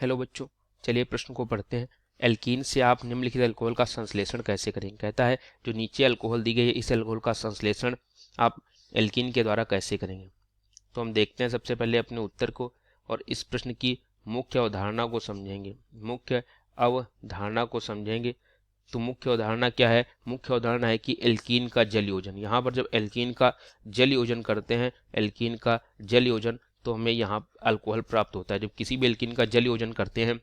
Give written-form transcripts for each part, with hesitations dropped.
Hello बच्चों, चलिए प्रश्न को पढ़ते हैं। एल्कीन से आप निम्नलिखित अल्कोहल का संश्लेषण कैसे करेंगे। कहता है जो नीचे अल्कोहल दी गई है इस अल्कोहल का संश्लेषण आप एल्कीन के द्वारा कैसे करेंगे। तो हम देखते हैं सबसे पहले अपने उत्तर को और इस प्रश्न की मुख्य अवधारणा को समझेंगे। मुख्य अवधारणा को समझेंगे तो मुख्य अवधारणा क्या है। मुख्य अवधारणा है कि एल्कीन का जल योजन। यहाँ पर जब एल्कीन का जल योजन करते हैं, एल्कीन का जल योजन, तो हमें यहाँ अल्कोहल प्राप्त होता है। जब किसी भी एल्कीन का जल योजन करते हैं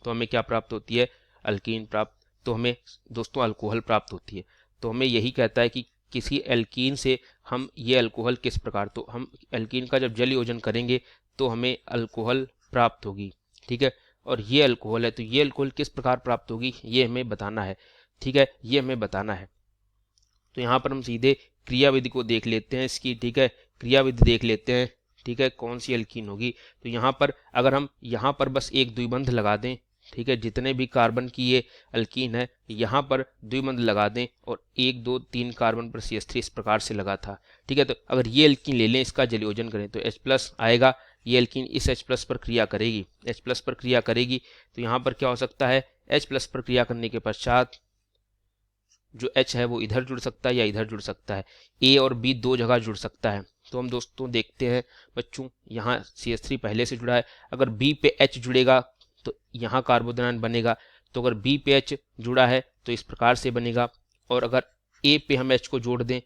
तो हमें क्या प्राप्त होती है, अल्कीन प्राप्त, तो हमें दोस्तों अल्कोहल प्राप्त होती है। तो हमें यही कहता है कि किसी एल्कीन से हम ये अल्कोहल किस प्रकार, तो हम एल्कीन का जब जल योजन करेंगे तो हमें अल्कोहल प्राप्त होगी। ठीक है, और ये अल्कोहल है तो ये अल्कोहल किस प्रकार प्राप्त होगी ये हमें बताना है। ठीक है, ये हमें बताना है। तो यहाँ पर हम सीधे क्रियाविधि को देख लेते हैं इसकी। ठीक है, क्रियाविधि देख लेते हैं। ठीक है, कौन सी एल्कीन होगी। तो यहाँ पर अगर हम यहाँ पर बस एक द्विबंध लगा दें, ठीक है, जितने भी कार्बन की ये अल्कीन है यहाँ पर द्विबंध लगा दें और 1 2 3 कार्बन पर CH3 इस प्रकार से लगा था। ठीक है, तो अगर ये एल्कीन ले लें, इसका जलयोजन करें तो H+ आएगा। ये एल्कीन इस H+ पर क्रिया करेगी, H+ पर क्रिया करेगी। तो यहाँ पर क्या हो सकता है, H+ पर क्रिया करने के पश्चात जो H है वो इधर जुड़ सकता है या इधर जुड़ सकता है। A और B दो जगह जुड़ सकता है। तो हम दोस्तों देखते हैं बच्चों, यहाँ CH3 पहले से जुड़ा है। अगर B पे H जुड़ेगा तो यहाँ कार्बोदनान बनेगा। तो अगर B पे H जुड़ा है तो इस प्रकार से बनेगा। और अगर A पे हम H को जोड़ दें,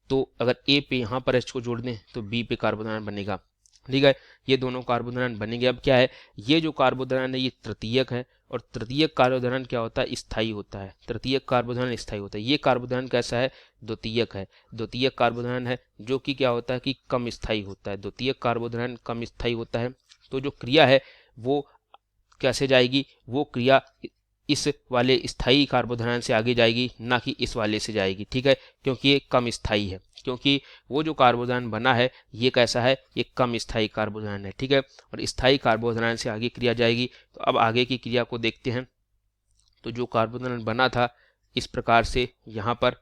तो अगर A पे यहाँ पर H को जोड़ दें तो B पे कार्बोदनान बनेगा। ठीक है, ये दोनों कार्बोदनान बनेंगे। अब क्या है, ये जो कार्बोदनान है ये तृतीयक है और तृतीयक कार्बोदनान क्या होता है, स्थायी होता है। तृतीयक कार्बोदनान स्थायी होता है। ये कार्बोदनान कैसा है, द्वितीयक है। द्वितीयक कार्बोदनान है जो कि क्या होता है कि कम स्थायी होता है। द्वितीयक कार्बोदनान कम स्थायी होता है। तो जो क्रिया है वो कैसे जाएगी, वो क्रिया इस वाले स्थायी कार्बोदनान से आगे जाएगी, ना कि इस वाले से जाएगी। ठीक है, क्योंकि ये कम स्थायी है, क्योंकि वो जो कार्बोदनान बना है ये कैसा है, ये कम स्थायी कार्बोदनान है। ठीक है, और स्थायी कार्बोदनान से आगे क्रिया जाएगी। तो अब आगे की क्रिया को देखते हैं। तो जो कार्बोदनान बना था इस प्रकार से यहाँ पर,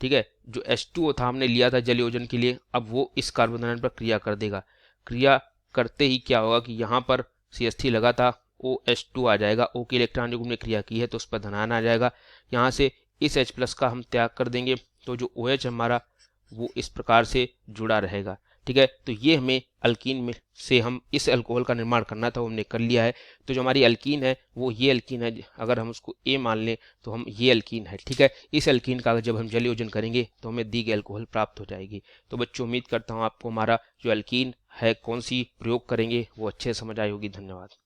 ठीक है, जो H2O था हमने लिया था जल योजन के लिए, अब वो इस कार्बोदनान पर क्रिया कर देगा। क्रिया करते ही क्या होगा कि यहाँ पर CH3 लगा था, OH2 आ जाएगा। O की इलेक्ट्रॉन युग्म ने क्रिया की है तो उस पर धनायन आ जाएगा। यहाँ से इस H+ का हम त्याग कर देंगे तो जो OH हमारा वो इस प्रकार से जुड़ा रहेगा। ठीक है, तो ये हमें अल्कीन में से हम इस अल्कोहल का निर्माण करना था, वो हमने कर लिया है। तो जो हमारी अल्कीन है वो ये अल्कीन है। अगर हम उसको A मान लें तो हम ये अल्कीन है। ठीक है, इस अल्कीन का जब हम जल योजन करेंगे तो हमें दी गई अल्कोहल प्राप्त हो जाएगी। तो बच्चों उम्मीद करता हूँ आपको हमारा जो अल्कीन है कौन सी प्रयोग करेंगे वो अच्छे से समझ आई होगी। धन्यवाद।